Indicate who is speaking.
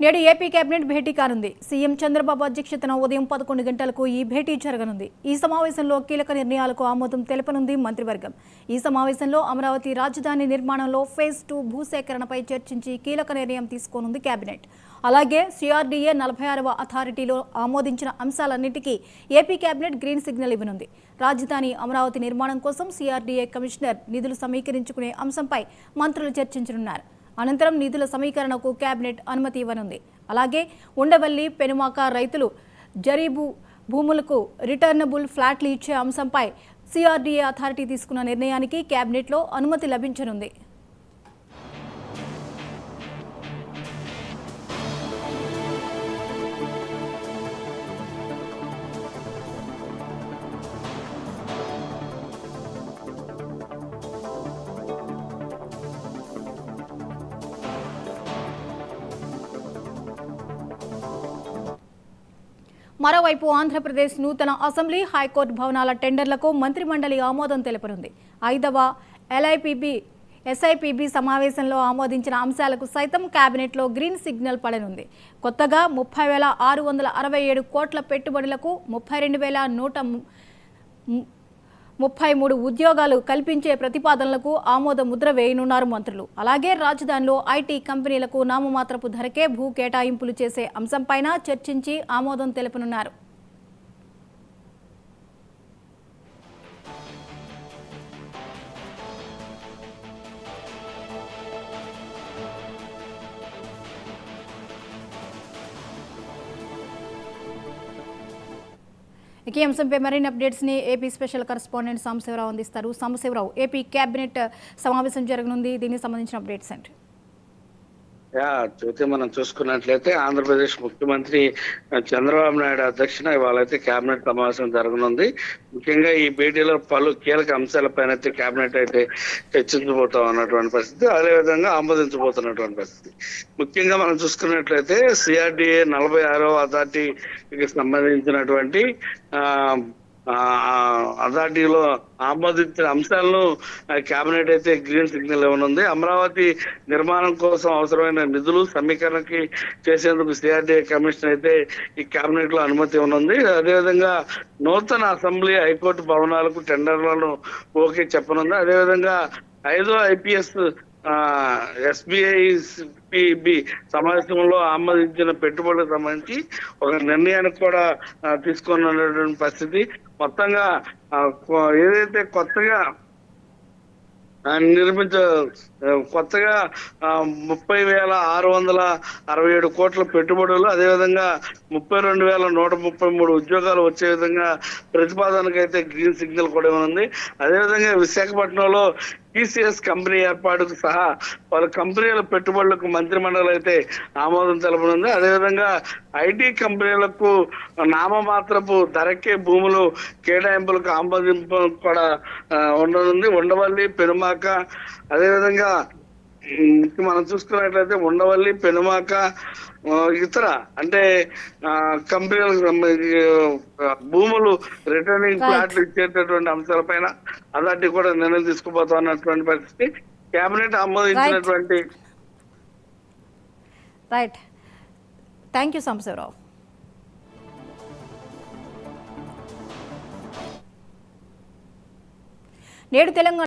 Speaker 1: నేడు AP cabinet భేటీ కానుంది. CM Chandrababu అధ్యక్షతన ఉదయం 11 గంటలకు ఈ భేటీ జరగనుంది. ఈ సమావేశంలో కీలక నిర్ణయాలకు ఆమోదం తెలపనుంది మంత్రివర్గం. ఈ సమావేశంలో అమరావతి రాజధాని నిర్మాణంలో ఫేజ్ 2 భూసేకరణపై చర్చించి కీలక నిర్ణయం తీసుకోనుంది కేబినెట్. అలాగే సిఆర్డీఏ 46వ అథారిటీలో ఆమోదించిన అంశాలన్నింటికీ ఏపీ కేబినెట్ గ్రీన్ సిగ్నల్ ఇవ్వనుంది. రాజధాని అమరావతి నిర్మాణం కోసం సిఆర్డీఏ కమిషనర్ నిధులు సమీకరించుకునే అంశంపై మంత్రులు చర్చించనున్నారు. అనంతరం నిధుల సమీకరణకు కేబినెట్ అనుమతి ఇవ్వనుంది. అలాగే ఉండవల్లి పెనుమాక రైతులు జరీబు భూములకు రిటర్నబుల్ ఫ్లాట్లు ఇచ్చే అంశంపై సిఆర్డీఏ అథారిటీ తీసుకున్న నిర్ణయానికి కేబినెట్లో అనుమతి లభించనుంది. మరోవైపు ఆంధ్రప్రదేశ్ నూతన అసెంబ్లీ హైకోర్టు భవనాల టెండర్లకు మంత్రిమండలి ఆమోదం తెలపనుంది. 5వ ఎస్ఐపిబి సమావేశంలో ఆమోదించిన అంశాలకు సైతం కేబినెట్లో గ్రీన్ సిగ్నల్ పడనుంది. కొత్తగా 30,667 కోట్ల పెట్టుబడులకు 32,133 ఉద్యోగాలు కల్పించే ప్రతిపాదనలకు ఆమోద ముద్ర వేయనున్నారు మంత్రులు. అలాగే రాజధానిలో ఐటీ కంపెనీలకు నామమాత్రపు ధరకే భూ కేటాయింపులు చేసే అంశంపైన చర్చించి ఆమోదం తెలపనున్నారు. ఈ అంశంపై మరిన్ని అప్డేట్స్ ని ఏపీ స్పెషల్ కరెస్పాండెంట్ సాంబశివరావు అందిస్తారు. సాంబశివరావు, ఏపీ కేబినెట్ సమావేశం జరగనుంది, దీనికి సంబంధించిన అప్డేట్స్ ఏంటి?
Speaker 2: చూస్తే మనం చూసుకున్నట్లయితే ఆంధ్రప్రదేశ్ ముఖ్యమంత్రి చంద్రబాబు నాయుడు అధ్యక్షన ఇవాళైతే కేబినెట్ సమావేశం జరగనుంది. ముఖ్యంగా ఈ భేటీలో పలు కీలక అంశాలపైన అయితే కేబినెట్ అయితే చర్చించబోతాం అన్నటువంటి పరిస్థితి, అదేవిధంగా ఆమోదించబోతున్నటువంటి పరిస్థితి. ముఖ్యంగా మనం చూసుకున్నట్లయితే సిఆర్డీఏ 46వ అథారిటీకి సంబంధించినటువంటి అథారిటీలో ఆమోదించిన అంశాలను కేబినెట్ అయితే గ్రీన్ సిగ్నల్ ఇవ్వనుంది. అమరావతి నిర్మాణం కోసం అవసరమైన నిధులు సమీకరణకి చేసేందుకు సిఆర్డీఏ కమిషన్ అయితే ఈ కేబినెట్ లో అనుమతి ఇవ్వనుంది. అదేవిధంగా నూతన అసెంబ్లీ హైకోర్టు భవనాలకు టెండర్లను ఓకే చెప్పనుంది. అదేవిధంగా 5వ ఐపీఎస్ ఎస్బీఐ సమావేశంలో ఆమోదించిన పెట్టుబడులకు సంబంధించి ఒక నిర్ణయానికి కూడా తీసుకున్నటువంటి పరిస్థితి. మొత్తంగా ఏదైతే కొత్తగా 30,667 కోట్ల పెట్టుబడులు, అదేవిధంగా 32,133 ఉద్యోగాలు వచ్చే విధంగా ప్రతిపాదనకు అయితే గ్రీన్ సిగ్నల్ కూడా ఉంది. అదేవిధంగా విశాఖపట్నంలో టీసీఎస్ కంపెనీ ఏర్పాటుకు సహా పలు కంపెనీల పెట్టుబడులకు మంత్రిమండలి అయితే ఆమోదం తెలపనుంది. అదేవిధంగా ఐటీ కంపెనీలకు నామమాత్రపు ధరకే భూములు కేటాయింపులకు ఆమోదింపు కూడా ఉండనుంది. ఉండవల్లి పెనుమాక, అదేవిధంగా మనం చూసుకున్నట్లయితే ఉండవల్లి పెనుమాక ఇతర అంటే కంపెనీలకు భూములు రిటర్నింగ్ ఫ్లాట్లు ఇచ్చేటటువంటి అంశాలపైన అథారిటీ కూడా నిర్ణయం తీసుకుపోతాం అన్నటువంటి పరిస్థితి. కేబినెట్ ఆమోదించినటువంటి
Speaker 1: థ్యాంక్ యూ సాంబశివరావు. నేడు తెలంగాణ